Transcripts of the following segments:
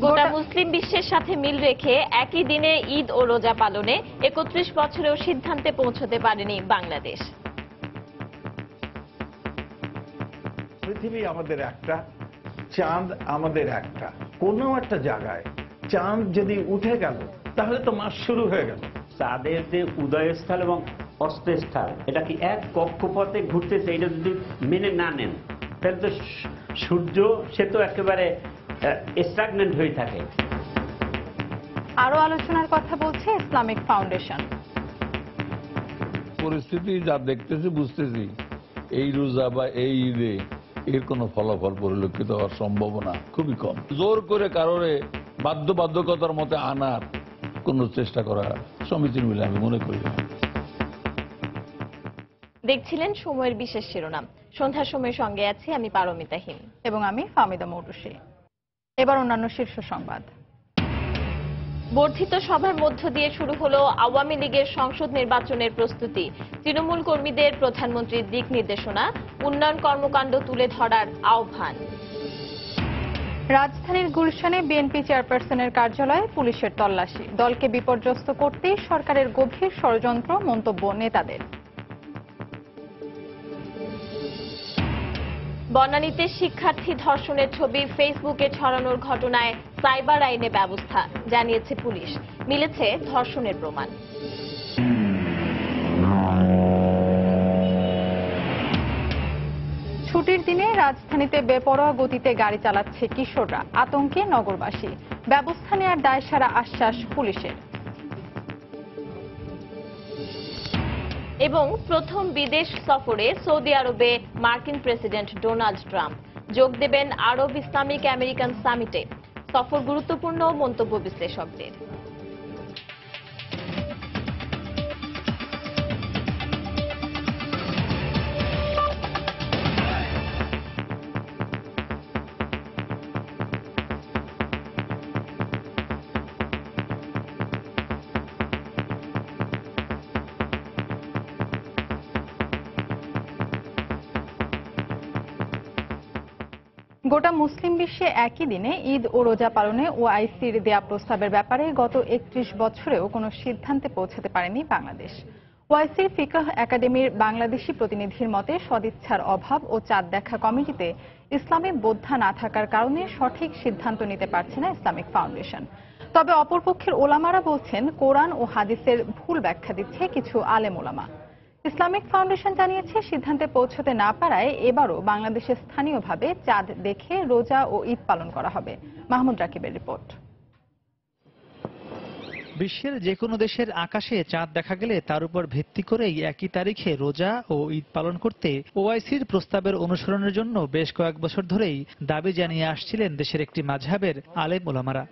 গোটা মুসলিম বিশ্বের সাথে মিল রেখে একই দিনে ঈদ ও রোজা পালনে ৩১ বছরেও সিদ্ধান্তে পৌঁছতে পারেনি বাংলাদেশ। পৃথিবী আমাদের একটা, চাঁদ আমাদের একটা। কোনো একটা জায়গায় চাঁদ যদি উঠে গেল তাহলে তো মাস শুরু হয়ে গেল। চাঁদের যে উদয়স্থল এবং অস্তস্থল এটা কি এক কক্ষপথে ঘুরতেছে, এটা যদি মেনে না নেন তাহলে তো সূর্য সে তো একেবারে স্ট্যাগনেন্ট হয়ে থাকে। আরো আলোচনার কথা বলছে ইসলামিক ফাউন্ডেশন। পরিস্থিতি যা দেখতেছি বুঝতেছি এই রোজা বা এই ঈদে এর কোনো ফলাফল পরিলক্ষিত হওয়ার সম্ভাবনা খুবই কম। জোর করে কারোরে বাধ্যবাধকতার মতে আনার কোন চেষ্টা করা সমীচীন বলে আমি মনে করি না। দেখছিলেন সময়ের বিশেষ শিরোনাম। সন্ধ্যার সময়ের সঙ্গে আছি আমি পারমিতা হিম এবং আমি ফাহমিদা মৌটুসী। এবার অন্যান্য শীর্ষ সংবাদ। বর্ধিত সভার মধ্য দিয়ে শুরু হলো আওয়ামী লীগের সংসদ নির্বাচনের প্রস্তুতি। তৃণমূল কর্মীদের প্রধানমন্ত্রীর দিক নির্দেশনা, উন্নয়ন কর্মকাণ্ড তুলে ধরার আহ্বান। রাজধানীর গুলশানে বিএনপি চেয়ারপারসনের কার্যালয়ে পুলিশের তল্লাশি। দলকে বিপর্যস্ত করতেই সরকারের গভীর ষড়যন্ত্র, মন্তব্য নেতাদের। বনানীতে শিক্ষার্থী ধর্ষণের ছবি ফেসবুকে ছড়ানোর ঘটনায় সাইবার আইনে ব্যবস্থা, জানিয়েছে পুলিশ। মিলেছে ধর্ষণের প্রমাণ। ছুটির দিনে রাজধানীতে বেপরোয়া গতিতে গাড়ি চালাচ্ছে কিশোররা, আতঙ্কে নগরবাসী। ব্যবস্থা নেওয়ার দায়সারা আশ্বাস পুলিশের। এবং প্রথম বিদেশ সফরে সৌদি আরবে মার্কিন প্রেসিডেন্ট ডোনাল্ড ট্রাম্প যোগ দেবেন আরব ইসলামিক আমেরিকান সামিটে। সফর গুরুত্বপূর্ণ, মন্তব্য বিশ্লেষকদের। গোটা মুসলিম বিশ্বে একই দিনে ঈদ ও রোজা পালনে ওআইসির দেয়া প্রস্তাবের ব্যাপারে গত ৩১ বছরেও কোনো সিদ্ধান্তে পৌঁছাতে পারেনি বাংলাদেশ। ওআইসির ফিকহ একাডেমির বাংলাদেশি প্রতিনিধির মতে সদিচ্ছার অভাব ও চাঁদ দেখা কমিটিতে ইসলামী বোদ্ধা না থাকার কারণে সঠিক সিদ্ধান্ত নিতে পারছে না ইসলামিক ফাউন্ডেশন। তবে অপরপক্ষের ওলামারা বলছেন কোরআন ও হাদিসের ভুল ব্যাখ্যা দিচ্ছে কিছু আলেম ওলামা। ইসলামিক ফাউন্ডেশন জানিয়েছে সিদ্ধান্তে পৌঁছতে না পারায় এবারও বাংলাদেশে স্থানীয়ভাবে চাঁদ দেখে রোজা ও ঈদ পালন করা হবে। মাহমুদ রাকিবের রিপোর্ট। বিশ্বের যে কোনো দেশের আকাশে চাঁদ দেখা গেলে তার উপর ভিত্তি করেই একই তারিখে রোজা ও ঈদ পালন করতে ওআইসির প্রস্তাবের অনুসরণের জন্য বেশ কয়েক বছর ধরেই দাবি জানিয়ে আসছিলেন দেশের একটি মাযহাবের আলেম ওলামারা।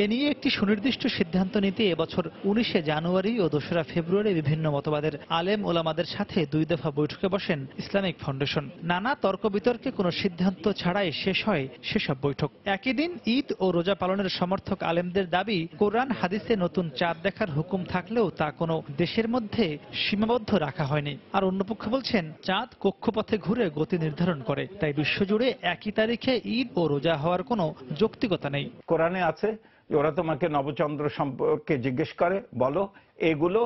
এ নিয়ে একটি সুনির্দিষ্ট সিদ্ধান্ত নিতে এবছর ১৯শে জানুয়ারি ও ২রা ফেব্রুয়ারি বিভিন্ন মতবাদের আলেম ওলামাদের সাথে ২ দফা বৈঠকে বসেন ইসলামিক ফাউন্ডেশন। নানা তর্ক বিতর্কে কোনো সিদ্ধান্ত ছাড়াই শেষ হয় সেসব বৈঠক। একই দিন ঈদ ও রোজা পালনের সমর্থক আলেমদের দাবি, কোরআন হাদিসে নতুন চাঁদ দেখার হুকুম থাকলেও তা কোনো দেশের মধ্যে সীমাবদ্ধ রাখা হয়নি। আর অন্য পক্ষ বলছেন চাঁদ কক্ষপথে ঘুরে গতি নির্ধারণ করে, তাই বিশ্বজুড়ে একই তারিখে ঈদ ও রোজা হওয়ার কোনো যৌক্তিকতা নেই। কোরআনে আছে ওরা তোমাকে নবচন্দ্র সম্পর্কে জিজ্ঞেস করে, বলো এগুলো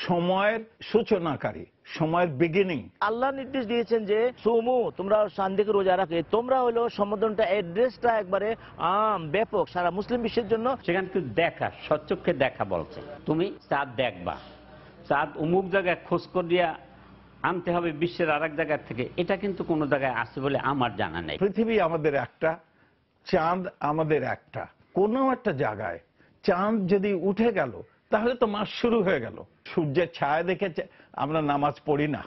সময়ের সূচনাকারী, সময়ের বিগিনিং। আল্লাহ নির্দেশ দিয়েছেন যে সুমু, তোমরা শান্তিকে রোজা রাখে। তোমরা হলো সম্বোধনটা, অ্যাড্রেসটা একবারে ব্যাপক সারা মুসলিম বিশ্বের জন্য। সেখানে কিন্তু দেখা, সচক্ষে দেখা বলছে। তুমি চাঁদ দেখবা, চাঁদ অমুক জায়গায় খোঁজ করিয়া আনতে হবে বিশ্বের আরেক জায়গা থেকে, এটা কিন্তু কোনো জায়গায় আছে বলে আমার জানা নেই। পৃথিবী আমাদের একটা, চাঁদ আমাদের একটা। কোনো একটা জায়গায় চাঁদ যদি উঠে গেল তাহলে তো মাস শুরু হয়ে গেল। সূর্যের ছায়া দেখে আমরা নামাজ পড়ি না,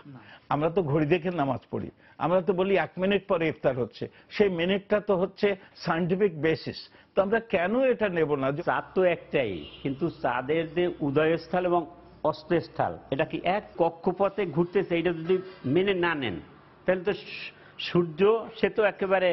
আমরা তো ঘড়ি দেখে নামাজ পড়ি। আমরা তো বলি 1 মিনিট পরে ইফতার হচ্ছে, সেই মিনিটটা তো হচ্ছে সায়েন্টিফিক বেসিস। তো আমরা কেন এটা নেব না? চাঁদ তো একটাই, কিন্তু চাঁদের যে উদয়স্থল এবং অস্তস্থল এটা কি এক কক্ষপথে ঘুরতেছে, এটা যদি মেনে না নেন তাহলে তো সূর্য সে তো একেবারে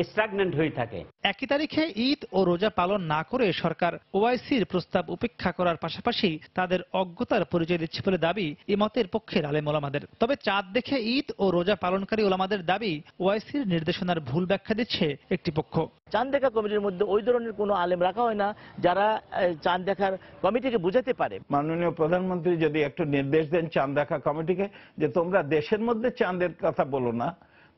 স্ট্যাগন্যান্ট হয়ে থাকে। একই তারিখে ঈদ ও রোজা পালন না করে সরকার ওআইসির প্রস্তাব উপেক্ষা করার পাশাপাশি তাদের অজ্ঞতার পরিচয় দিচ্ছে বলে দাবি এই মতের পক্ষের আলেম ওলামাদের। তবে চাঁদ দেখে ঈদ ও রোজা পালনকারী ওলামাদের দাবি ওআইসির নির্দেশনার ভুল ব্যাখ্যা দিচ্ছে একটি পক্ষ। চাঁদ দেখা কমিটির মধ্যে ওই ধরনের কোনো আলেম রাখা হয় না যারা চাঁদ দেখার কমিটিকে বুঝাতে পারে। মাননীয় প্রধানমন্ত্রী যদি একটু নির্দেশ দেন চাঁদ দেখা কমিটিকে যে তোমরা দেশের মধ্যে চাঁদের কথা বলো না,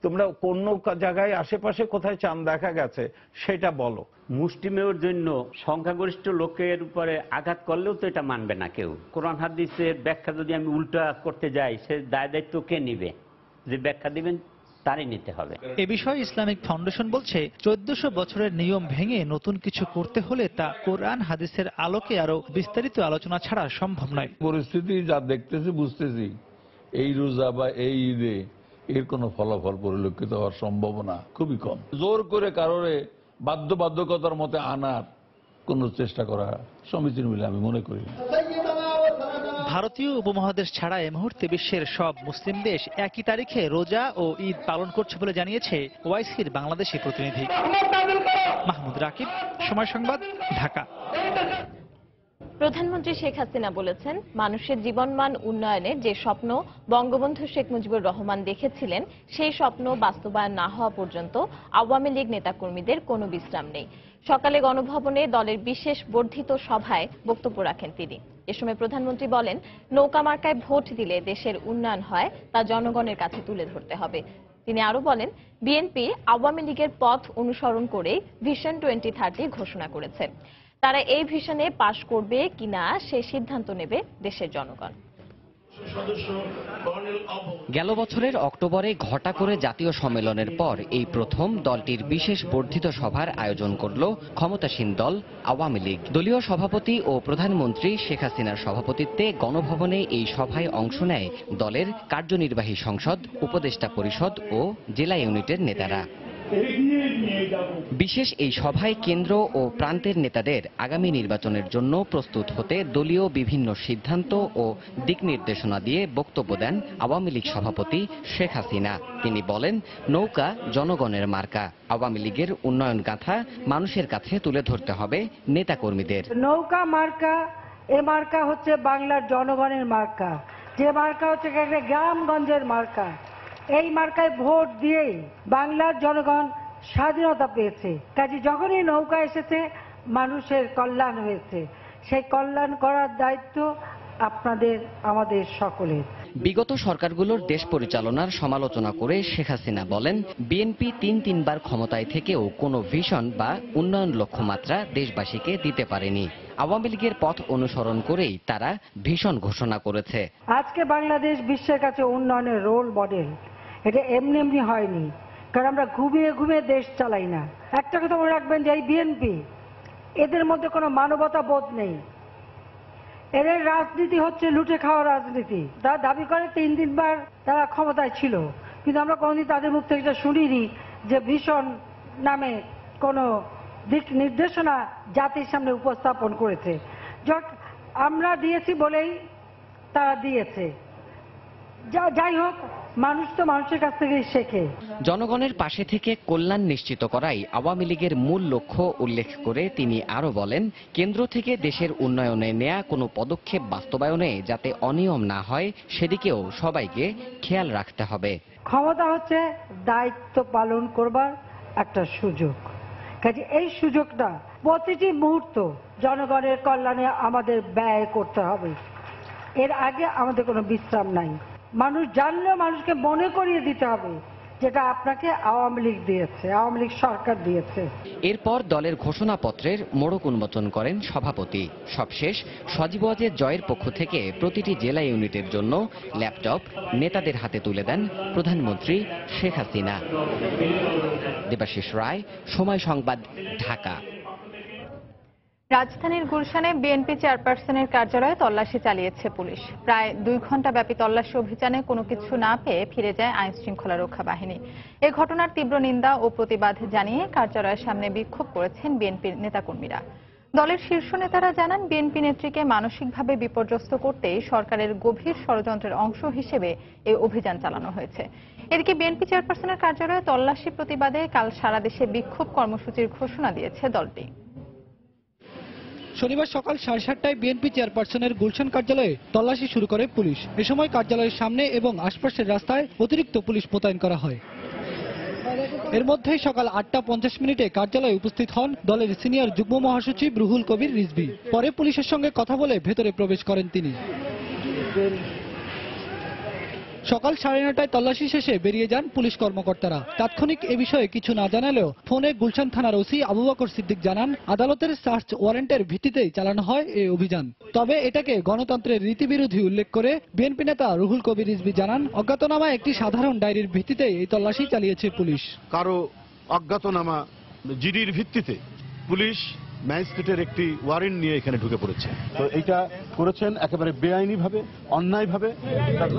তোমরা কোন জায়গায় আশেপাশে কোথায় চাঁদ দেখা গেছে সেটা বলো। মুষ্টিমেয়র জন্য সংখ্যাগরিষ্ঠ লোকের উপরে আঘাত করলেও তো এটা মানবে না কেউ। কোরআন হাদিসের ব্যাখ্যা যদি আমি উল্টা করতে যাই, সে দায় দায়িত্ব কে নিবে? যে ব্যাখ্যা দিবেন তারই নিতে হবে। এ বিষয়ে ইসলামিক ফাউন্ডেশন বলছে 1400 বছরের নিয়ম ভেঙে নতুন কিছু করতে হলে তা কোরআন হাদিসের আলোকে আরো বিস্তারিত আলোচনা ছাড়া সম্ভব নয়। পরিস্থিতি যা দেখতেছি বুঝতেছি এই রোজা বা এই ঈদে এর কোনো ফলাফল পরিলক্ষিত হওয়ার সম্ভাবনা খুবই কম। জোর করে কারোরে বাধ্যবাধকতার মতে আনার কোনো চেষ্টা করা সমীচীন বলে আমি মনে করি না। ভারতীয় উপমহাদেশ ছাড়া এই মুহূর্তে বিশ্বের সব মুসলিম দেশ একই তারিখে রোজা ও ঈদ পালন করছে বলে জানিয়েছে ওআইসির বাংলাদেশি প্রতিনিধি মাহমুদ রাকিব, সময় সংবাদ, ঢাকা। প্রধানমন্ত্রী শেখ হাসিনা বলেছেন, মানুষের জীবনমান উন্নয়নের যে স্বপ্ন বঙ্গবন্ধু শেখ মুজিবুর রহমান দেখেছিলেন সেই স্বপ্ন বাস্তবায়ন না হওয়া পর্যন্ত আওয়ামী লীগ নেতাকর্মীদের কোনো বিশ্রাম নেই। সকালে গণভবনে দলের বিশেষ বর্ধিত সভায় বক্তব্য রাখেন তিনি। এ সময় প্রধানমন্ত্রী বলেন, নৌকা মার্কায় ভোট দিলে দেশের উন্নয়ন হয় তা জনগণের কাছে তুলে ধরতে হবে। তিনি আরো বলেন, বিএনপি আওয়ামী লীগের পথ অনুসরণ করে ভিশন 2030 ঘোষণা করেছে। তারা এই ভিশনে পাশ করবে কিনা সে সিদ্ধান্ত নেবে দেশের জনগণ। গেল বছরের অক্টোবরে ঘটা করে জাতীয় সম্মেলনের পর এই প্রথম দলটির বিশেষ বর্ধিত সভার আয়োজন করল ক্ষমতাসীন দল আওয়ামী লীগ। দলীয় সভাপতি ও প্রধানমন্ত্রী শেখ হাসিনার সভাপতিত্বে গণভবনে এই সভায় অংশ নেয় দলের কার্যনির্বাহী সংসদ, উপদেষ্টা পরিষদ ও জেলা ইউনিটের নেতারা। বিশেষ এই সভায় কেন্দ্র ও প্রান্তের নেতাদের আগামী নির্বাচনের জন্য প্রস্তুত হতে দলীয় বিভিন্ন সিদ্ধান্ত ও দিক নির্দেশনা দিয়ে বক্তব্য দেন আওয়ামী লীগ সভাপতি শেখ হাসিনা। তিনি বলেন, নৌকা জনগণের মার্কা। আওয়ামী লীগের উন্নয়ন গাথা মানুষের কাছে তুলে ধরতে হবে নেতাকর্মীদের। নৌকা মার্কা, এ মার্কা হচ্ছে বাংলার জনগণের মার্কা, যে মার্কা হচ্ছে গ্রামগঞ্জের মার্কা। এই মার্কায় ভোট দিয়েই বাংলার জনগণ স্বাধীনতা পেয়েছে। কাজে যখনই নৌকা এসেছে মানুষের কল্যাণ হয়েছে, সেই কল্যাণ করার দায়িত্ব আপনাদের, আমাদের সকলের। বিগত সরকারগুলোর দেশ পরিচালনার সমালোচনা করে শেখ হাসিনা বলেন, বিএনপি তিনবার ক্ষমতায় থেকেও কোনো ভিশন বা উন্নয়ন লক্ষ্যমাত্রা দেশবাসীকে দিতে পারেনি। আওয়ামী লীগের পথ অনুসরণ করেই তারা ভিশন ঘোষণা করেছে। আজকে বাংলাদেশ বিশ্বের কাছে উন্নয়নের রোল মডেল। এটা এমনি এমনি হয়নি, কারণ আমরা ঘুমিয়ে ঘুমিয়ে দেশ চালাই না। একটা কথা মনে রাখবেন যে এই বিএনপি, এদের মধ্যে কোনো মানবতা বোধ নেই। এদের রাজনীতি হচ্ছে লুটে খাওয়া রাজনীতি। তারা দাবি করে তিনবার তারা ক্ষমতায় ছিল, কিন্তু আমরা কোনোদিন তাদের মুখ থেকে শুনিনি যে ভিশন নামে কোনো দিক নির্দেশনা জাতির সামনে উপস্থাপন করেছে। আমরা দিয়েছি বলেই তারা দিয়েছে। যাই হোক, মানুষ তো মানুষের কাছ থেকেই শেখে। জনগণের পাশে থেকে কল্যাণ নিশ্চিত করাই আওয়ামী লীগের মূল লক্ষ্য উল্লেখ করে তিনি আরো বলেন, কেন্দ্র থেকে দেশের উন্নয়নে নেয়া কোনো পদক্ষেপ বাস্তবায়নে যাতে অনিয়ম না হয় সেদিকেও সবাইকে খেয়াল রাখতে হবে। ক্ষমতা হচ্ছে দায়িত্ব পালন করবার একটা সুযোগ। কাজে এই সুযোগটা প্রতিটি মুহূর্ত জনগণের কল্যাণে আমাদের ব্যয় করতে হবে। এর আগে আমাদের কোনো বিশ্রাম নাই। মানুষ জানলেও মানুষকে মনে করিয়ে দিতে হবে যেটা আপনাকে আওয়ামী লীগ দিয়েছে, আওয়ামী লীগ সরকার দিয়েছে। এরপর দলের ঘোষণাপত্রের মোড়ক উন্মোচন করেন সভাপতি। সবশেষ সজীব ওয়াজেদ জয়ের পক্ষ থেকে প্রতিটি জেলা ইউনিটের জন্য ল্যাপটপ নেতাদের হাতে তুলে দেন প্রধানমন্ত্রী শেখ হাসিনা। দেবাশিস রায়, সময় সংবাদ, ঢাকা। রাজধানীর গুলশানে বিএনপি চেয়ারপারসনের কার্যালয়ে তল্লাশি চালিয়েছে পুলিশ। প্রায় 2 ঘণ্টা ব্যাপী তল্লাশি অভিযানে কোনো কিছু না পেয়ে ফিরে যায় আইন শৃঙ্খলা রক্ষা বাহিনী। এ ঘটনার তীব্র নিন্দা ও প্রতিবাদ জানিয়ে কার্যালয়ের সামনে বিক্ষোভ করেছেন বিএনপির নেতাকর্মীরা। দলের শীর্ষ নেতারা জানান, বিএনপি নেত্রীকে মানসিকভাবে বিপর্যস্ত করতেই সরকারের গভীর ষড়যন্ত্রের অংশ হিসেবে এই অভিযান চালানো হয়েছে। এদিকে বিএনপি চেয়ারপারসনের কার্যালয়ে তল্লাশি প্রতিবাদে কাল সারা দেশে বিক্ষোভ কর্মসূচির ঘোষণা দিয়েছে দলটি। শনিবার সকাল 7:30টায় বিএনপি চেয়ারপারসনের গুলশান কার্যালয়ে তল্লাশি শুরু করে পুলিশ। এ সময় কার্যালয়ের সামনে এবং আশপাশের রাস্তায় অতিরিক্ত পুলিশ মোতায়েন করা হয়। এর মধ্যেই সকাল 8:50 কার্যালয়ে উপস্থিত হন দলের সিনিয়র যুগ্ম মহাসচিব রুহুল কবির রিজভী। পরে পুলিশের সঙ্গে কথা বলে ভেতরে প্রবেশ করেন তিনি। সকাল 9:30টায় তল্লাশি শেষে বেরিয়ে যান পুলিশ কর্মকর্তারা। তাৎক্ষণিক এ বিষয়ে কিছু না জানালেও ফোনে গুলশান থানার ওসি আবু বকর সিদ্দিক জানান, আদালতের সার্চ ওয়ারেন্টের ভিত্তিতেই চালানো হয় এই অভিযান। তবে এটাকে গণতন্ত্রের রীতিবিরোধী উল্লেখ করে বিএনপি নেতা রুহুল কবির রিজভী জানান, অজ্ঞাতনামায় একটি সাধারণ ডায়েরির ভিত্তিতে এই তল্লাশি চালিয়েছে পুলিশ। কারো অজ্ঞাতনামা জিডির ভিত্তিতে পুলিশ ম্যাজিস্ট্রেটের একটি ওয়ারেন্ট নিয়ে এখানে ঢুকে পড়েছে। তো এটা করেছেন একেবারে বেআইনিভাবে, অন্যায়ভাবে।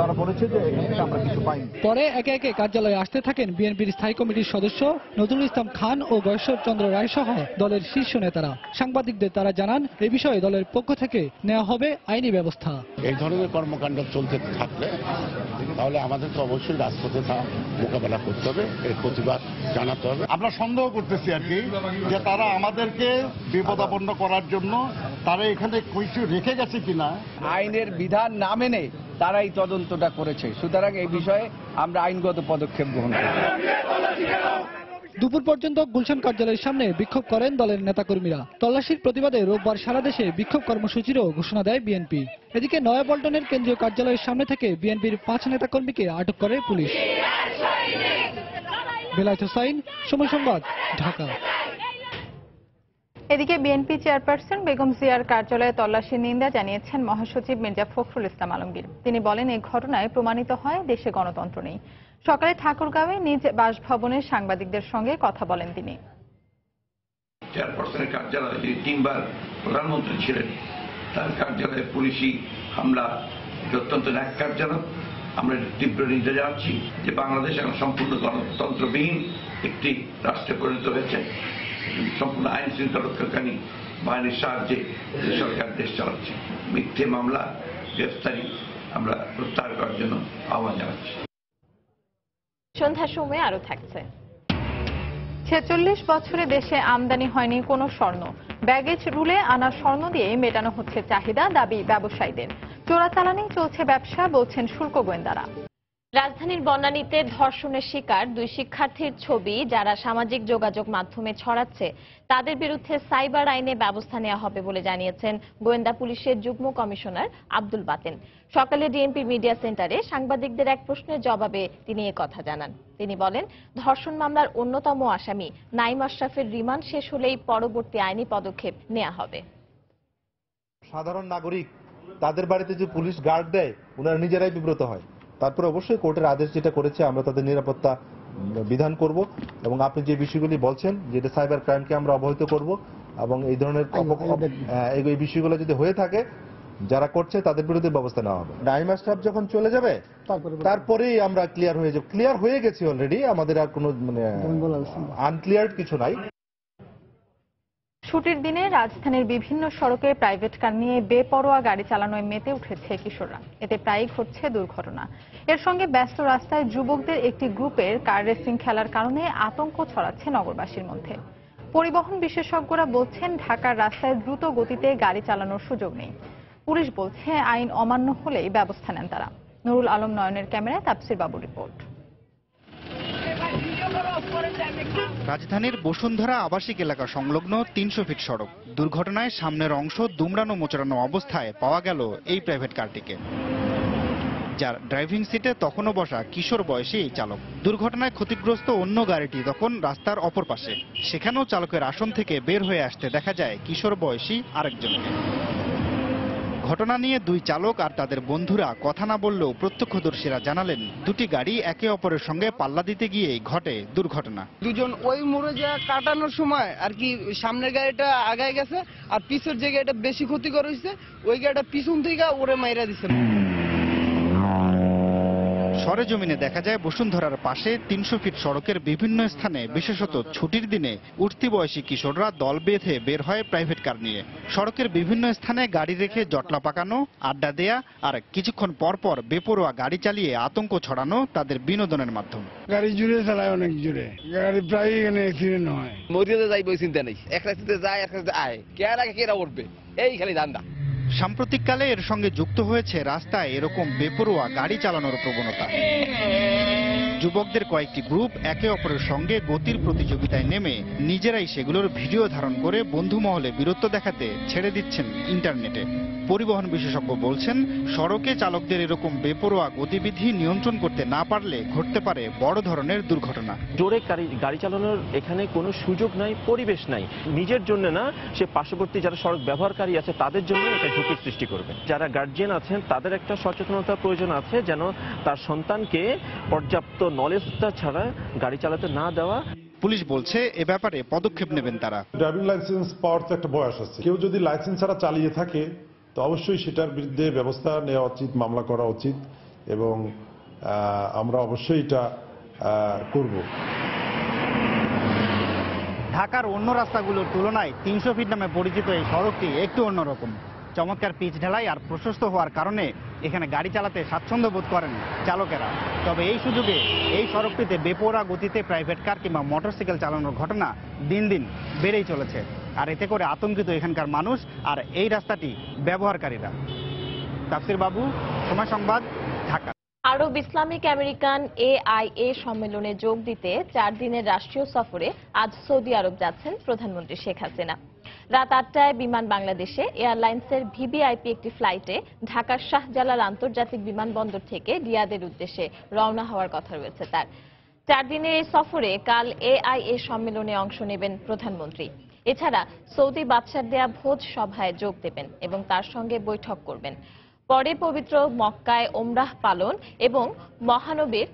তারা বলেছে যে এখান থেকে আমরা কিছু পাইনি। পরে একে একে কার্যালয়ে আসতে থাকেন বিএনপির স্থায়ী কমিটির সদস্য নজরুল ইসলাম খান ও গয়েশ্বর চন্দ্র রায় সহ দলের শীর্ষ নেতারা। সাংবাদিকদের তারা জানান, এ বিষয়ে দলের পক্ষ থেকে নেওয়া হবে আইনি ব্যবস্থা। এই ধরনের কর্মকাণ্ড চলতে থাকলে তাহলে আমাদেরকে অবশ্যই রাজপথে তা মোকাবেলা করতে হবে, এর প্রতিবাদ জানাতে হবে। আমরা সন্দেহ করতেছি আর কি যে তারা আমাদেরকে বিপদাপন্ন করার জন্য তারা এখানে কিছু রেখে গেছে কিনা। আইনের বিধান না মেনে তারা এই তদন্তটা করেছে, সুতরাং এই বিষয়ে আমরা আইনগত পদক্ষেপ গ্রহণ করব। দুপুর পর্যন্ত গুলশান কার্যালয়ের সামনে বিক্ষোভ করেন দলের নেতাকর্মীরা। তল্লাশির প্রতিবাদে রোববার সারা দেশে বিক্ষোভ কর্মসূচিরও ঘোষণা দেয় বিএনপি। এদিকে নয়াপল্টনের কেন্দ্রীয় কার্যালয়ের সামনে থেকে বিএনপির 5 নেতাকর্মীকে আটক করে পুলিশ। বেলায়েত হোসাইন, সময় সংবাদ, ঢাকা। এদিকে বিএনপি চেয়ারপারসন বেগম জিয়ার কার্যালয়ে তল্লাশির নিন্দা জানিয়েছেন মহাসচিব মির্জা ফখরুল ইসলাম আলমগীর। তিনি বলেন, এই ঘটনায় প্রমাণিত হয় দেশে গণতন্ত্র নেই। সকালে ঠাকুরগাঁওয়ে নিজ বাসভবনে সাংবাদিকদের সঙ্গে কথা বলেন তিনি। চেয়ারপারসনের কার্যালয়ে যিনি 3 বার প্রধানমন্ত্রী ছিলেন, তার কার্যালয়ে পুলিশি হামলা অত্যন্ত ন্যাক্কারজনক। আমরা তীব্র নিন্দা জানাচ্ছি যে বাংলাদেশ এখন সম্পূর্ণ গণতন্ত্রবিহীন একটি রাষ্ট্রে পরিণত হয়েছে। সম্পূর্ণ আইন শৃঙ্খলা রক্ষাকারী বাহিনীর সাহায্যে সরকার দেশ চালাচ্ছে। মিথ্যে মামলা, গ্রেফতারি আমরা প্রত্যাহার করার জন্য আহ্বান জানাচ্ছি। সন্ধ্যার সময় আরো থাকছে। 46 বছরে দেশে আমদানি হয়নি কোনো স্বর্ণ। ব্যাগেজ রুলে আনা স্বর্ণ দিয়ে মেটানো হচ্ছে চাহিদা, দাবি ব্যবসায়ীদের। চোরাচালানি চলছে ব্যবসা, বলছেন শুল্ক গোয়েন্দারা। রাজধানীর বনানীতে ধর্ষণের শিকার 2 শিক্ষার্থীর ছবি যারা সামাজিক যোগাযোগ মাধ্যমে ছড়াচ্ছে, তাদের বিরুদ্ধে সাইবার আইনে ব্যবস্থা নেওয়া হবে বলে জানিয়েছেন গোয়েন্দা পুলিশের যুগ্ম কমিশনার আব্দুল বাতেন। সকালে ডিএমপি মিডিয়া সেন্টারে সাংবাদিকদের এক প্রশ্নের জবাবে তিনি কথা জানান। তিনি বলেন, ধর্ষণ মামলার অন্যতম আসামি নাইম আশরাফের রিমান্ড শেষ হলেই পরবর্তী আইনি পদক্ষেপ নেওয়া হবে। সাধারণ নাগরিক তাদের বাড়িতে যে পুলিশ গার্ড দেয়, ওনারা নিজেরাই বিব্রত হয়। তারপরে অবশ্যই কোর্টের আদেশ যেটা করেছে আমরা তাদের নিরাপত্তা বিধান করব, এবং আপনি যে বিষয়গুলি বলছেন যেটা সাইবার ক্রাইমকে আমরা অবহিত করব, এবং এই ধরনের এই বিষয়গুলো যদি হয়ে থাকে যারা করছে তাদের বিরুদ্ধে ব্যবস্থা নেওয়া হবে। নাইম আশরাফ যখন চলে যাবে তারপরেই আমরা ক্লিয়ার হয়ে যাব। ক্লিয়ার হয়ে গেছি অলরেডি, আমাদের আর কোনো আনক্লিয়ার কিছু নাই। ছুটির দিনে রাজধানীর বিভিন্ন সড়কে প্রাইভেট কার নিয়ে বেপরোয়া গাড়ি চালানোয় মেতে উঠেছে কিশোররা। এতে প্রায়ই ঘটছে দুর্ঘটনা। এর সঙ্গে ব্যস্ত রাস্তায় যুবকদের একটি গ্রুপের কার রেসিং খেলার কারণে আতঙ্ক ছড়াচ্ছে নগরবাসীর মধ্যে। পরিবহন বিশেষজ্ঞরা বলছেন, ঢাকার রাস্তায় দ্রুত গতিতে গাড়ি চালানোর সুযোগ নেই। পুলিশ বলছে, আইন অমান্য হলেই ব্যবস্থা নেন তারা। নুরুল আলম নয়নের ক্যামেরায় তাপসির বাবুর রিপোর্ট। রাজধানীর বসুন্ধরা আবাসিক এলাকা সংলগ্ন 300 ফিট সড়ক। দুর্ঘটনায় সামনের অংশ দুমড়ানো মোচড়ানো অবস্থায় পাওয়া গেল এই প্রাইভেট কারটিকে, যার ড্রাইভিং সিটে তখনও বসা কিশোর বয়সী এই চালক। দুর্ঘটনায় ক্ষতিগ্রস্ত অন্য গাড়িটি তখন রাস্তার অপর পাশে। সেখানেও চালকের আসন থেকে বের হয়ে আসতে দেখা যায় কিশোর বয়সী আরেকজনকে। ঘটনা নিয়ে 2 চালক আর তাদের বন্ধুরা কথা না বললেও প্রত্যক্ষদর্শীরা জানালেন, দুটি গাড়ি একে অপরের সঙ্গে পাল্লা দিতে গিয়েই ঘটে দুর্ঘটনা। দুজন ওই মোড়ে যা কাটানোর সময় আর কি সামনের গাড়িটা আগায় গেছে, আর পিছের যে গাড়িটা বেশি ক্ষতিকর হয়েছে ওই গাড়িটা পিছন থেকে ওরে মাইরা দিচ্ছে। সরেজমিনে দেখা যায় বসুন্ধরার পাশে 300 ফিট সড়কের বিভিন্ন স্থানে বিশেষত ছুটির দিনে উঠতি বয়সী কিশোররা দল বেঁধে বের হয় প্রাইভেট কার নিয়ে। সড়কের বিভিন্ন স্থানে গাড়ি রেখে জটলা পাকানো, আড্ডা দেয়া আর কিছুক্ষণ পর পর বেপরোয়া গাড়ি চালিয়ে আতঙ্ক ছড়ানো তাদের বিনোদনের মাধ্যম। গাড়ি জুড়ে চালায়, অনেক জুড়ে গাড়ি প্রায় এখানে অ্যাক্সিডেন্ট হয়। মরিয়াতে যাই বই চিন্তা নেই, এক রাস্তাতে যায় এক রাস্তাতে আয়, কে আগে কেরা উঠবে, এই খালি ধান্দা। সাম্প্রতিককালে এর সঙ্গে যুক্ত হয়েছে রাস্তায় এরকম বেপরোয়া গাড়ি চালানোর প্রবণতা। যুবকদের কয়েকটি গ্রুপ একে অপরের সঙ্গে গতির প্রতিযোগিতায় নেমে নিজেরাই সেগুলোর ভিডিও ধারণ করে বন্ধু মহলে বীরত্ব দেখাতে ছেড়ে দিচ্ছেন ইন্টারনেটে। পরিবহন বিশেষজ্ঞ বলছেন, সড়কে চালকদের এরকম বেপরোয়া গতিবিধি নিয়ন্ত্রণ করতে না পারলে ঘটতে পারে বড় ধরনের দুর্ঘটনা। জোরে গাড়ি চালানোর এখানে কোনো সুযোগ নাই, পরিবেশ নাই। নিজের জন্য না, সে পার্শ্ববর্তী যারা সড়ক ব্যবহারকারী আছে তাদের জন্য এটা ঝুঁকির সৃষ্টি করবে। যারা গার্জিয়ান আছেন তাদের একটা সচেতনতার প্রয়োজন আছে, যেন তার সন্তানকে পর্যাপ্ত নলেজটা ছাড়া গাড়ি চালাতে না দেওয়া। পুলিশ বলছে এ ব্যাপারে পদক্ষেপ নেবেন তারা। ড্রাইভিং লাইসেন্স পাওয়ার তো একটা বয়স আছে, কেউ যদি লাইসেন্স ছাড়া চালিয়ে থাকে তো অবশ্যই সেটার বিরুদ্ধে ব্যবস্থা নেওয়া উচিত, মামলা করা উচিত, এবং আমরা অবশ্যই এটা করব। ঢাকার অন্য রাস্তাগুলোর তুলনায় 300 ফিট নামে পরিচিত এই সড়কটি একটু অন্যরকম। চমৎকার পিচ ঢালাই আর প্রশস্ত হওয়ার কারণে এখানে গাড়ি চালাতে স্বাচ্ছন্দ্য বোধ করেন চালকেরা। তবে এই সুযোগে এই সড়কটিতে বেপরোয়া গতিতে প্রাইভেট কার কিংবা মোটরসাইকেল চালানোর ঘটনা দিন দিন বেড়েই চলেছে, আর এতে করে আতঙ্কিত এখানকার মানুষ আর এই রাস্তাটি ব্যবহারকারীরা। তাফসির বাবু, সময় সংবাদ, ঢাকা। আরব ইসলামিক আমেরিকান AIA সম্মেলনে যোগ দিতে 4 দিনের রাষ্ট্রীয় সফরে আজ সৌদি আরব যাচ্ছেন প্রধানমন্ত্রী শেখ হাসিনা। রাত 8টায় বিমান বাংলাদেশে এয়ারলাইন্সের VVIP একটি ফ্লাইটে ঢাকার শাহজালাল আন্তর্জাতিক বিমানবন্দর থেকে রিয়াদের উদ্দেশ্যে রওনা হওয়ার কথা রয়েছে তার। 4 দিনের এই সফরে কাল AIA সম্মেলনে অংশ নেবেন প্রধানমন্ত্রী। এছাড়া সৌদি বাদশার দেয়া ভোজ সভায় যোগ দেবেন এবং তার সঙ্গে বৈঠক করবেন। পরে পবিত্র মক্কায় ওমরাহ পালন এবং মহানবীর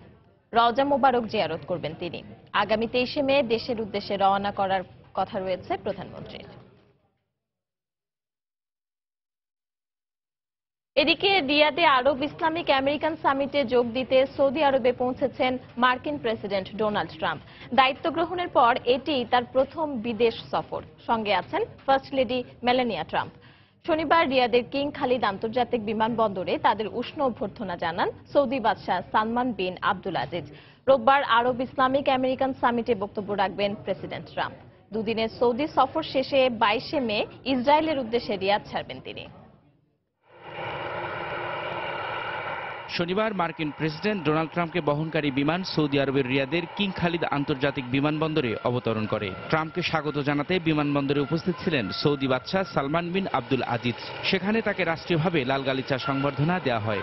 রওজা মোবারক জিয়ারত করবেন তিনি। আগামী 23শে মে দেশের উদ্দেশ্যে রওনা করার কথা রয়েছে প্রধানমন্ত্রীর। এদিকে রিয়াদে আরব ইসলামিক আমেরিকান সামিটে যোগ দিতে সৌদি আরবে পৌঁছেছেন মার্কিন প্রেসিডেন্ট ডোনাল্ড ট্রাম্প। দায়িত্ব গ্রহণের পর এটি তার প্রথম বিদেশ সফর। সঙ্গে আছেন ফার্স্ট লেডি মেলানিয়া ট্রাম্প। শনিবার রিয়াদের কিং খালিদ আন্তর্জাতিক বিমানবন্দরে তাদের উষ্ণ অভ্যর্থনা জানান সৌদি বাদশাহ সালমান বিন আব্দুল আজিজ। রোববার আরব ইসলামিক আমেরিকান সামিটে বক্তব্য রাখবেন প্রেসিডেন্ট ট্রাম্প। দুদিনের সৌদি সফর শেষে 22শে মে ইসরায়েলের উদ্দেশ্যে রিয়াদ ছাড়বেন তিনি। শনিবার মার্কিন প্রেসিডেন্ট ডোনাল্ড ট্রাম্পকে বহনকারী বিমান সৌদি আরবের রিয়াদের কিং খালিদ আন্তর্জাতিক বিমানবন্দরে অবতরণ করে। ট্রাম্পকে স্বাগত জানাতে বিমানবন্দরে উপস্থিত ছিলেন সৌদি বাদশাহ সালমান বিন আব্দুল আজিজ। সেখানে তাকে রাষ্ট্রীয়ভাবে লাল গালিচা সংবর্ধনা দেওয়া হয়।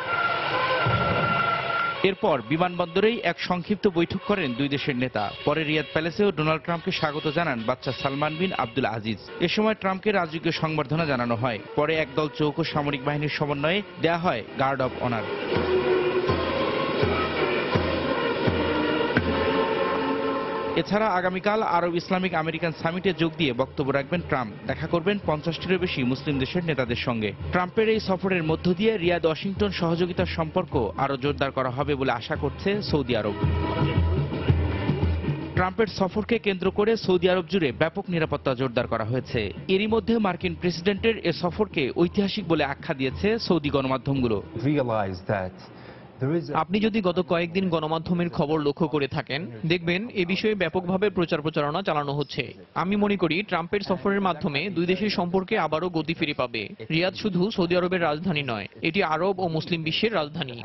এরপর বিমানবন্দরেই এক সংক্ষিপ্ত বৈঠক করেন দুই দেশের নেতা। পরে রিয়াদ প্যালেসেও ডোনাল্ড ট্রাম্পকে স্বাগত জানান বাদশাহ সালমান বিন আব্দুল আজিজ। এ সময় ট্রাম্পকে রাজকীয় সংবর্ধনা জানানো হয়। পরে একদল চৌকো সামরিক বাহিনীর সমন্বয়ে দেয়া হয় গার্ড অব অনার। এছাড়া আগামীকাল আরব ইসলামিক আমেরিকান সামিটে যোগ দিয়ে বক্তব্য রাখবেন ট্রাম্প। দেখা করবেন 50টিরও বেশি মুসলিম দেশের নেতাদের সঙ্গে। ট্রাম্পের এই সফরের মধ্য দিয়ে রিয়াদ ওয়াশিংটন সহযোগিতার সম্পর্ক আরও জোরদার করা হবে বলে আশা করছে সৌদি আরব। ট্রাম্পের সফরকে কেন্দ্র করে সৌদি আরব জুড়ে ব্যাপক নিরাপত্তা জোরদার করা হয়েছে। এরই মধ্যে মার্কিন প্রেসিডেন্টের এ সফরকে ঐতিহাসিক বলে আখ্যা দিয়েছে সৌদি গণমাধ্যমগুলো। আপনি যদি গত কয়েকদিন গণমাধ্যমের খবর লক্ষ্য করে থাকেন, দেখবেন এ বিষয়ে ব্যাপকভাবে প্রচারণা চালানো হচ্ছে। আমি মনে করি ট্রাম্পের সফরের মাধ্যমে দুই দেশের সম্পর্কে আবারও গতি ফিরে পাবে। রিয়াদ শুধু সৌদি আরবের রাজধানী নয়, এটি আরব ও মুসলিম বিশ্বের রাজধানী।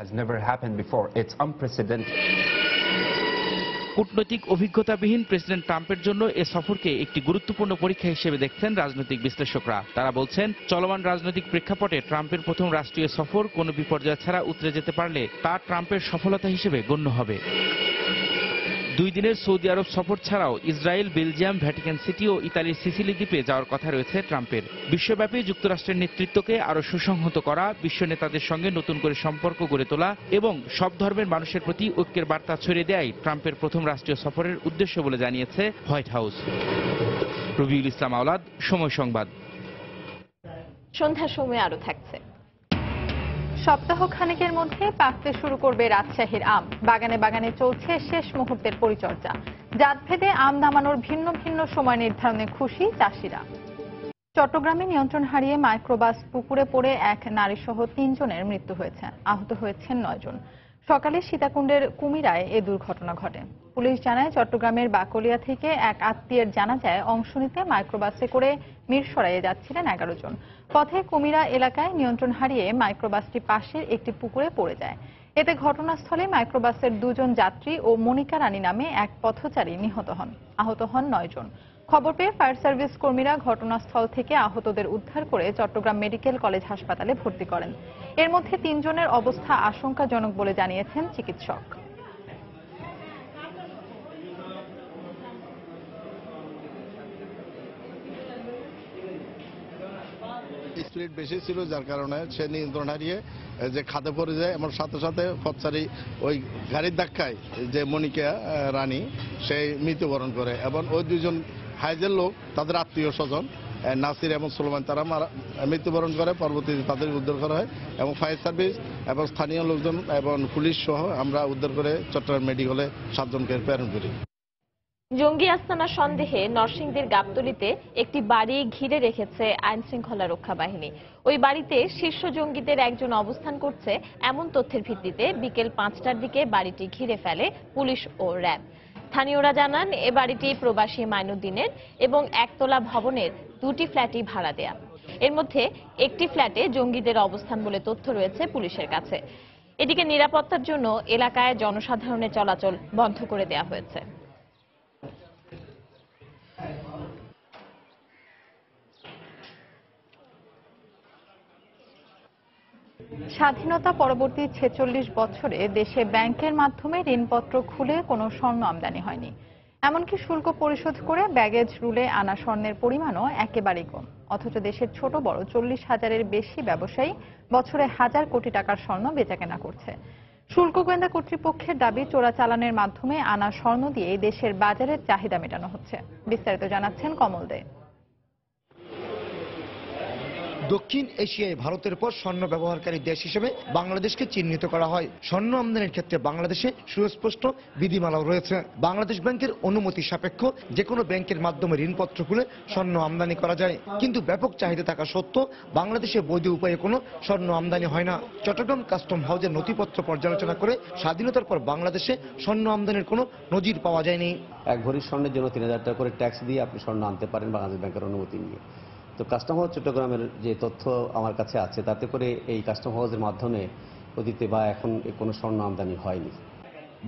কূটনৈতিক অভিজ্ঞতাবিহীন প্রেসিডেন্ট ট্রাম্পের জন্য এ সফরকে একটি গুরুত্বপূর্ণ পরীক্ষা হিসেবে দেখছেন রাজনৈতিক বিশ্লেষকরা। তারা বলছেন, চলমান রাজনৈতিক প্রেক্ষাপটে ট্রাম্পের প্রথম রাষ্ট্রীয় সফর কোনো বিপর্যয় ছাড়া উতরে যেতে পারলে তা ট্রাম্পের সফলতা হিসেবে গণ্য হবে। 2 দিনের সৌদি আরব সফর ছাড়াও ইসরায়েল, বেলজিয়াম, ভ্যাটিকান সিটি ও ইতালির সিসিলি দ্বীপে যাওয়ার কথা রয়েছে ট্রাম্পের। বিশ্বব্যাপী যুক্তরাষ্ট্রের নেতৃত্বকে আরও সুসংহত করা, বিশ্ব নেতাদের সঙ্গে নতুন করে সম্পর্ক গড়ে তোলা এবং সব ধর্মের মানুষের প্রতি ঐক্যের বার্তা ছড়িয়ে দেয়াই ট্রাম্পের প্রথম রাষ্ট্রীয় সফরের উদ্দেশ্য বলে জানিয়েছে হোয়াইট হাউস। রবিউল ইসলাম আওলাদ, সময় সংবাদ। সন্ধ্যার সময় আরো থাকছে। সপ্তাহ খানেকের মধ্যে পাকতে শুরু করবে রাজশাহীর আম। বাগানে বাগানে চলছে শেষ মুহূর্তের পরিচর্যা। জাতভেদে আম নামানোর ভিন্ন ভিন্ন সময় নির্ধারণে খুশি চাষিরা। চট্টগ্রামে নিয়ন্ত্রণ হারিয়ে মাইক্রোবাস পুকুরে পড়ে এক নারীসহ 3 জনের মৃত্যু হয়েছে, আহত হয়েছেন 9 জন। সকালে সীতাকুণ্ডের কুমিরায় এ দুর্ঘটনা ঘটে। পুলিশ জানায়, চট্টগ্রামের বাকলিয়া থেকে এক আত্মীয়ের জানাজায় অংশ নিতে মাইক্রোবাসে করে মিরসরাইয়ে যাচ্ছিলেন 11 জন। পথে কুমিরা এলাকায় নিয়ন্ত্রণ হারিয়ে মাইক্রোবাসটি পাশের একটি পুকুরে পড়ে যায়। এতে ঘটনাস্থলে মাইক্রোবাসের 2 জন যাত্রী ও মনিকা রানী নামে এক পথচারী নিহত হন। আহত হন 9 জন। খবর পেয়ে ফায়ার সার্ভিস কর্মীরা ঘটনাস্থল থেকে আহতদের উদ্ধার করে চট্টগ্রাম মেডিকেল কলেজ হাসপাতালে ভর্তি করেন। এর মধ্যে 3 জনের অবস্থা আশঙ্কাজনক বলে জানিয়েছেন চিকিৎসক। স্পিড বেশি ছিল, যার কারণে সে নিয়ন্ত্রণ হারিয়ে যে খাদে পড়ে যায় এবং সাথে সাথে পথচারী ওই গাড়ির ধাক্কায় যে মনিকা রানী সেই মৃত্যুবরণ করে এবং ওই 2 জন হাইজের লোক তাদের আত্মীয় স্বজন নাসির এবং সুলেমান তারা মৃত্যুবরণ করে। পরবর্তীতে তাদের উদ্ধার করা হয় এবং ফায়ার সার্ভিস এবং স্থানীয় লোকজন এবং পুলিশ সহ আমরা উদ্ধার করে চট্টগ্রাম মেডিকেলে 7 জনকে প্রেরণ করি। জঙ্গি আস্তানা সন্দেহে নরসিংদীর গাবতলীতে একটি বাড়ি ঘিরে রেখেছে আইন শৃঙ্খলা রক্ষা বাহিনী। ওই বাড়িতে শীর্ষ জঙ্গিদের একজন অবস্থান করছে এমন তথ্যের ভিত্তিতে বিকেল 5টার দিকে বাড়িটি ঘিরে ফেলে পুলিশ ও র্যাব। স্থানীয়রা জানান, এ বাড়িটি প্রবাসী মাইনুদ্দিনের এবং একতলা ভবনের 2টি ফ্ল্যাটই ভাড়া দেয়া। এর মধ্যে একটি ফ্ল্যাটে জঙ্গিদের অবস্থান বলে তথ্য রয়েছে পুলিশের কাছে। এদিকে নিরাপত্তার জন্য এলাকায় জনসাধারণের চলাচল বন্ধ করে দেওয়া হয়েছে। স্বাধীনতা পরবর্তী 46 বছরে দেশে ব্যাংকের মাধ্যমে ঋণপত্র খুলে কোনো স্বর্ণ আমদানি হয়নি। এমনকি শুল্ক পরিশোধ করে ব্যাগেজ রুলে আনা স্বর্ণের পরিমাণও একেবারেই কম। অথচ দেশের ছোট বড় 40,000-এর বেশি ব্যবসায়ী বছরে হাজার কোটি টাকার স্বর্ণ বেচাকেনা করছে। শুল্ক গোয়েন্দা কর্তৃপক্ষের দাবি, চোরাচালানের মাধ্যমে আনা স্বর্ণ দিয়ে দেশের বাজারের চাহিদা মেটানো হচ্ছে। বিস্তারিত জানাচ্ছেন কমল দে। দক্ষিণ এশিয়ায় ভারতের পর স্বর্ণ ব্যবহারকারী দেশ হিসেবে বাংলাদেশকে চিহ্নিত করা হয়। স্বর্ণ আমদানির ক্ষেত্রে বাংলাদেশে সুস্পষ্ট বিধিমালাও রয়েছে। বাংলাদেশ ব্যাংকের অনুমতি সাপেক্ষ যে কোনো ব্যাংকের মাধ্যমে ঋণপত্র খুলে স্বর্ণ আমদানি করা যায়, কিন্তু ব্যাপক চাহিদা থাকা সত্ত্বেও বাংলাদেশে বৈধ উপায়ে কোনো স্বর্ণ আমদানি হয় না। চট্টগ্রাম কাস্টম হাউসের নথিপত্র পর্যালোচনা করে স্বাধীনতার পর বাংলাদেশে স্বর্ণ আমদানির কোনো নজির পাওয়া যায়নি। এক ভরি স্বর্ণের জন্য 3,000 টাকা করে ট্যাক্স দিয়ে আপনি স্বর্ণ আনতে পারেন বাংলাদেশ ব্যাংকের অনুমতি নিয়ে। তো কাস্টম হাউস চট্টগ্রামের যে তথ্য আমার কাছে আছে, তাতে করে এই কাস্টম হাউসের মাধ্যমে অতীতে বা এখন কোনো স্বর্ণ আমদানি হয়নি।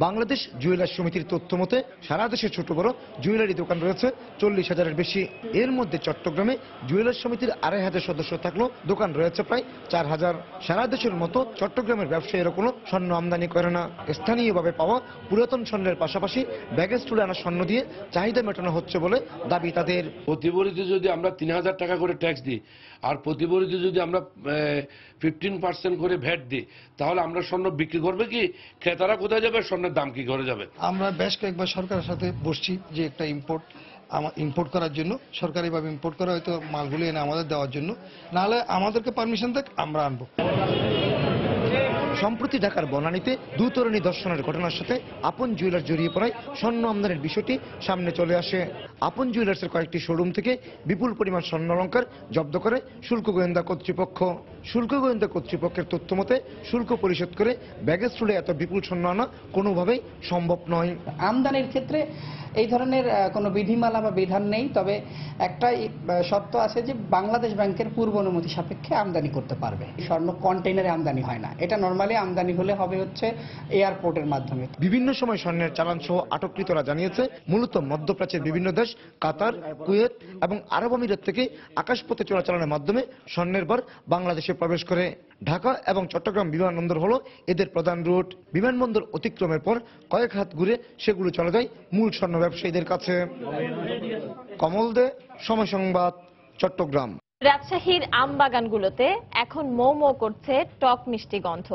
বাংলাদেশ জুয়েলার্স সমিতির তথ্য মতে সারা দেশে ছোট বড় জুয়েলারি দোকান রয়েছে 40,000-এর বেশি। এর মধ্যে চট্টগ্রামে জুয়েলার্স সমিতির 2,500 সদস্য থাকলেও দোকান রয়েছে প্রায় 4,000। সারা দেশের মতো চট্টগ্রামের ব্যবসায়ীরা কোনো স্বর্ণ আমদানি করে না। স্থানীয়ভাবে পাওয়া পুরাতন স্বর্ণের পাশাপাশি ব্যাগেজ তুলে আনা স্বর্ণ দিয়ে চাহিদা মেটানো হচ্ছে বলে দাবি তাদের। প্রতি ভরিতে যদি আমরা 3,000 টাকা করে ট্যাক্স দিই আর প্রতি ভরিতে যদি আমরা 15% করে ভ্যাট দিই, তাহলে আমরা স্বর্ণ বিক্রি করবে কি? ক্রেতারা কোথায় যাবে? স্বর্ণের দাম কি করে যাবে? আমরা বেশ কয়েকবার সরকারের সাথে বসছি যে একটা ইম্পোর্ট করার জন্য, সরকারিভাবে ইম্পোর্ট করা হয়তো মালগুলো এনে আমাদের দেওয়ার জন্য, নাহলে আমাদেরকে পারমিশন দেখ আমরা আনবো। সম্প্রতি ঢাকার বনানীতে 2 তরুণী ধর্ষণের ঘটনার সাথে আপন জুয়েলার্স জড়িয়ে পড়ায় স্বর্ণ আমদানির বিষয়টি সামনে চলে আসে। আপন জুয়েলার্সের কয়েকটি শোরুম থেকে বিপুল পরিমাণ স্বর্ণ অলংকার জব্দ করে শুল্ক গোয়েন্দা কর্তৃপক্ষ। শুল্ক গোয়েন্দা কর্তৃপক্ষের তথ্য মতে শুল্ক পরিশোধ করে ব্যাগেজ তুলে এত বিপুল স্বর্ণ আনা কোনোভাবেই সম্ভব নয়। আমদানির ক্ষেত্রে এই ধরনের কোনো বিধিমালা বা বিধান নেই, তবে একটাই শর্ত আছে যে বাংলাদেশ ব্যাংকের পূর্ব অনুমতি সাপেক্ষে আমদানি করতে পারবে। স্বর্ণ কন্টেইনারে আমদানি হয় না, এটা নরমালি আমদানি হলে হবে হচ্ছে এয়ারপোর্টের মাধ্যমে। বিভিন্ন সময় স্বর্ণের চালান সহ আটককৃতরা জানিয়েছে, মূলত মধ্যপ্রাচ্যের বিভিন্ন দেশ কাতার, কুয়েত এবং আরব আমিরাত থেকে আকাশপথে চোরাচালানের মাধ্যমে স্বর্ণের বার বাংলাদেশে প্রবেশ করে। ঢাকা এবং চট্টগ্রাম বিমানবন্দর হলো এদের প্রধান রুট। বিমানবন্দর অতিক্রমের পর কয়েক হাত ঘুরে সেগুলো চলে যায় মূল স্বর্ণ ব্যবসায়ীদের কাছে। কমল দে, সময় সংবাদ, চট্টগ্রাম। রাজশাহীর আম বাগানগুলোতে এখন মৌ মৌ করছে টক মিষ্টি গন্ধ।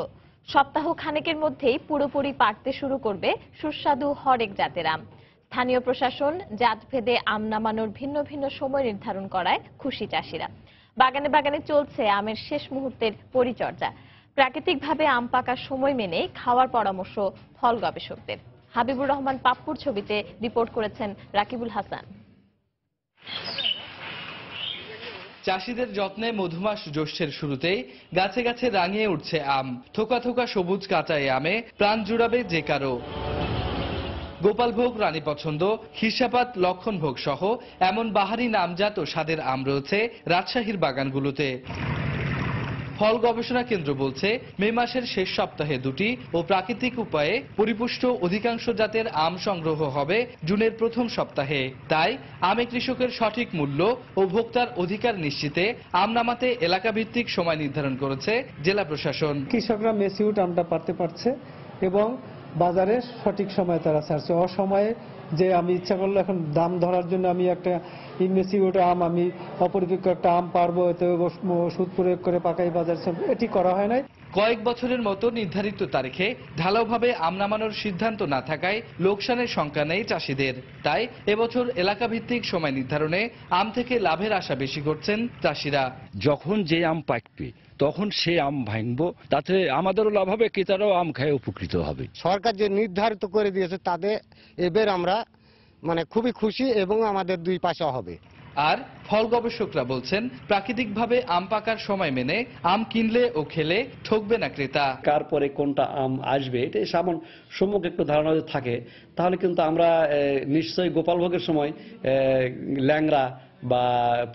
সপ্তাহ খানেকের মধ্যেই পুরোপুরি পাকতে শুরু করবে সুস্বাদু হরেক জাতের আম। স্থানীয় প্রশাসন জাতভেদে আম নামানোর ভিন্ন ভিন্ন সময় নির্ধারণ করায় খুশি চাষিরা। বাগানে বাগানে চলছে আমের শেষ মুহূর্তের পরিচর্যা। প্রাকৃতিকভাবে আম পাকার সময় মেনে খাওয়ার পরামর্শ ফল গবেষকদের। হাবিবুর রহমান পাপ্পুর ছবিতে রিপোর্ট করেছেন রাকিবুল হাসান। চাষিদের যত্নে মধুমাস জ্যৈষ্ঠের শুরুতেই গাছে গাছে রাঙিয়ে উঠছে আম। থোকা থোকা সবুজ কাঁচা এই আমে প্রাণ জুড়াবে যে কারো। গোপালভোগ, রানী পছন্দ, হিসাপাত, লক্ষণভোগ সহ এমন বাহারি নামজাত ও স্বাদের আম রয়েছে রাজশাহীর বাগানগুলোতে। ফল গবেষণা কেন্দ্র বলছে, মে মাসের শেষ সপ্তাহে দুটি ও প্রাকৃতিক উপায়ে পরিপুষ্ট অধিকাংশ জাতের আম সংগ্রহ হবে জুনের প্রথম সপ্তাহে। তাই আমে কৃষকের সঠিক মূল্য ও ভোক্তার অধিকার নিশ্চিতে আম নামাতে এলাকাভিত্তিক সময় নির্ধারণ করেছে জেলা প্রশাসন। কৃষকরা মেসিউট আমটা পারতে পারছে এবং বাজারে সঠিক সময় তারা ছাড়ছে। অসময়ে যে আমি ইচ্ছা করলো এখন দাম ধরার জন্য আমি একটা ইমেসিউট আম, আমি অপরিপক্ক একটা আম পারবো, এতে ওষুধ প্রয়োগ করে পাকাই বাজার, এটি করা হয় নাই। কয়েক বছরের মতো নির্ধারিত তারিখে ঢালাওভাবে আম নামানোর সিদ্ধান্ত না থাকায় লোকসানের শঙ্কা নেই চাষিদের। তাই এবছর এলাকাভিত্তিক সময় নির্ধারণে আম থেকে লাভের আশা বেশি করছেন চাষিরা। যখন যে আম পাকবে তখন সে আম ভাঙবো, তাতে আমাদেরও লাভ হবে, ক্রেতারাও আম খেয়ে উপকৃত হবে। সরকার যে নির্ধারিত করে দিয়েছে তাতে এবার আমরা খুবই খুশি এবং আমাদের দুই পাশা হবে। আর ফল গবেষকরা বলছেন, প্রাকৃতিকভাবে আম পাকার সময় মেনে আম কিনলে ও খেলে ঠকবে না ক্রেতা। কার পরে কোনটা আম আসবে এটা সম্মুখ একটু ধারণা যদি থাকে তাহলে কিন্তু আমরা নিশ্চয়ই গোপালভোগের সময় ল্যাংড়া বা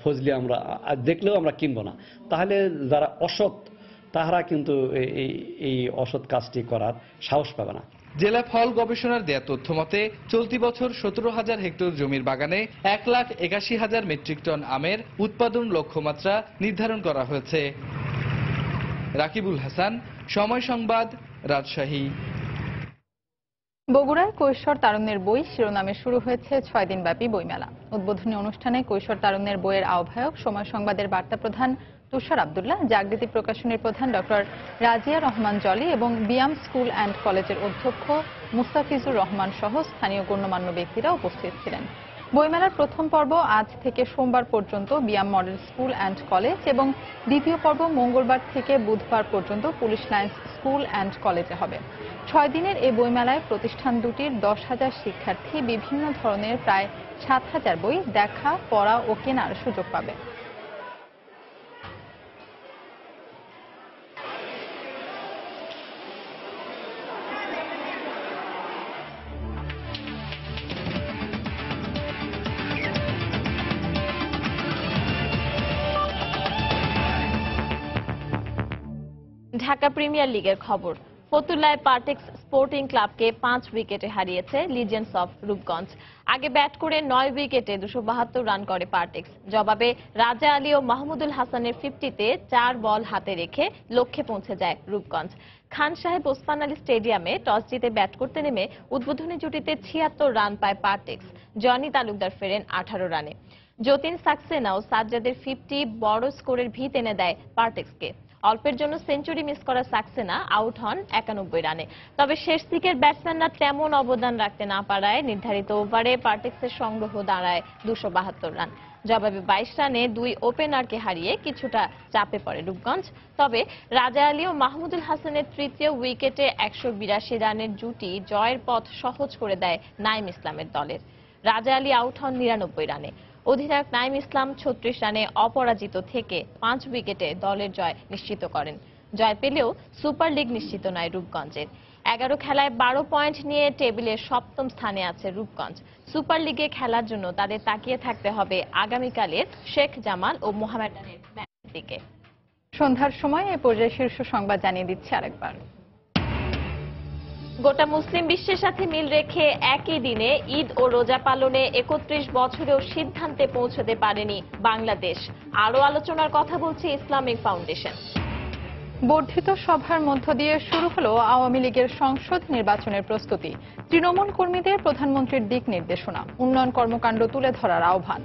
ফজলি আমরা দেখলেও আমরা কিনবো না। তাহলে যারা অসৎ তাহারা কিন্তু এই অসৎ কাজটি করার সাহস পাবে না। জেলা ফল গবেষণার দেয়া তথ্য মতে চলতি বছর 17,000 হেক্টর জমির বাগানে 1,81,000 মেট্রিক টন আমের উৎপাদন লক্ষ্যমাত্রা নির্ধারণ করা হয়েছে। রাকিবুল হাসান, সময় সংবাদ, রাজশাহী। বগুড়ায় কৈশোর তারুণ্যের বই শিরোনামে শুরু হয়েছে 6 দিনব্যাপী বইমেলা। উদ্বোধনী অনুষ্ঠানে কৈশোর তারুণ্যের বইয়ের আহ্বায়ক, সময় সংবাদের বার্তা প্রধান তুষার আব্দুল্লাহ, জাগৃতি প্রকাশনীর প্রধান ডক্টর রাজিয়া রহমান জলি এবং বিয়াম স্কুল অ্যান্ড কলেজের অধ্যক্ষ মুস্তাফিজুর রহমান সহ স্থানীয় গণ্যমান্য ব্যক্তিরা উপস্থিত ছিলেন। বইমেলার প্রথম পর্ব আজ থেকে সোমবার পর্যন্ত BIAM model school and college এবং দ্বিতীয় পর্ব মঙ্গলবার থেকে বুধবার পর্যন্ত পুলিশ লাইন্স স্কুল অ্যান্ড কলেজে হবে। 6 দিনের এই বইমেলায় প্রতিষ্ঠান দুটির 10,000 শিক্ষার্থী বিভিন্ন ধরনের প্রায় 7,000 বই দেখা, পড়া ও কেনার সুযোগ পাবে। ঢাকা প্রিমিয়ার লিগের খবর। ফতুল্লায় পার্টেক্স স্পোর্টিং ক্লাবকে 5 উইকেটে হারিয়েছে লিজেন্ডস অফ রূপগঞ্জ। আগে ব্যাট করে 9 উইকেটে 272 রান করে পার্টেক্স। জবাবে রাজা আলী ও মাহমুদুল হাসানের 50-তে 4 বল হাতে রেখে লক্ষ্যে পৌঁছে যায় রূপগঞ্জ। খান সাহেব ওসমান আলী স্টেডিয়ামে টস জিতে ব্যাট করতে নেমে উদ্বোধনী জুটিতে 76 রান পায় পার্টেক্স। জনি তালুকদার ফেরেন 18 রানে। যতীন সাক্সেনা ও সাজ্জাদের 50 বড় স্কোরের ভিত এনে দেয় পার্টেক্সকে। অল্পের জন্য সেঞ্চুরি মিস করা সাক্সেনা আউট হন 91 রানে। তবে শেষ দিকের ব্যাটসম্যানরা তেমন অবদান রাখতে না পারায় নির্ধারিত ওভারে পার্টেক্সের সংগ্রহ দাঁড়ায় 272 রান। জবাবে 22 রানে 2 ওপেনারকে হারিয়ে কিছুটা চাপে পড়ে রূপগঞ্জ। তবে রাজা আলী ও মাহমুদুল হাসানের তৃতীয় উইকেটে 182 রানের জুটি জয়ের পথ সহজ করে দেয় নাইম ইসলামের দলের। রাজা আলী আউট হন 99 রানে। অধিনায়ক নাইম ইসলাম 36 রানে অপরাজিত থেকে 5 উইকেটে দলের জয় নিশ্চিত করেন। জয় পেলেও সুপার লিগ নিশ্চিত নয় রূপগঞ্জের। 11 খেলায় 12 পয়েন্ট নিয়ে টেবিলের 7ম স্থানে আছে রূপগঞ্জ। সুপার লিগে খেলার জন্য তাদের তাকিয়ে থাকতে হবে আগামীকালের শেখ জামাল ও মোহামেডানের ম্যাচের দিকে। সন্ধ্যার সময় এই পর্যায়ে শীর্ষ সংবাদ জানিয়ে দিচ্ছি আরেকবার। গোটা মুসলিম বিশ্বের সাথে মিল রেখে একই দিনে ঈদ ও রোজা পালনে 31 বছরেও সিদ্ধান্তে পৌঁছতে পারেনি বাংলাদেশ। আরও আলোচনার কথা বলছে ইসলামিক ফাউন্ডেশন। বর্ধিত সভার মধ্য দিয়ে শুরু হলো আওয়ামী লীগের সংসদ নির্বাচনের প্রস্তুতি। তৃণমূল কর্মীদের প্রধানমন্ত্রীর দিক নির্দেশনা, উন্নয়ন কর্মকাণ্ড তুলে ধরার আহ্বান।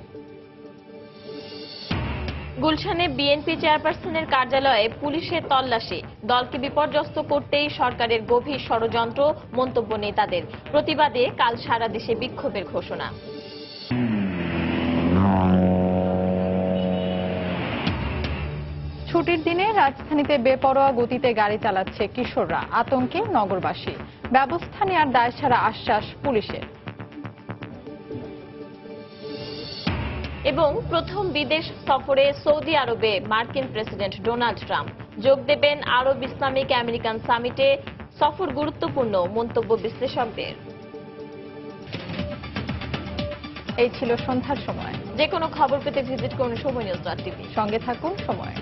গুলশানে বিএনপি চেয়ারপারসনের কার্যালয়ে পুলিশের তল্লাশি। দলকে বিপর্যস্ত করতেই সরকারের গভীর ষড়যন্ত্র, মন্তব্য নেতাদের। প্রতিবাদে কাল সারা দেশে বিক্ষোভের ঘোষণা। ছুটির দিনে রাজধানীতে বেপরোয়া গতিতে গাড়ি চালাচ্ছে কিশোররা, আতঙ্কে নগরবাসী। ব্যবস্থা নেওয়ার দায়সারা আশ্বাস পুলিশের। এবং প্রথম বিদেশ সফরে সৌদি আরবে মার্কিন প্রেসিডেন্ট ডোনাল্ড ট্রাম্প যোগ দেবেন আরব ইসলামিক আমেরিকান সামিটে। সফর গুরুত্বপূর্ণ, মন্তব্য বিশ্লেষকদের। এই ছিল সন্ধ্যার সময়। যে কোনো খবর পেতে ভিজিট করুন সময় নিউজ.টিভি। সঙ্গে থাকুন সময়।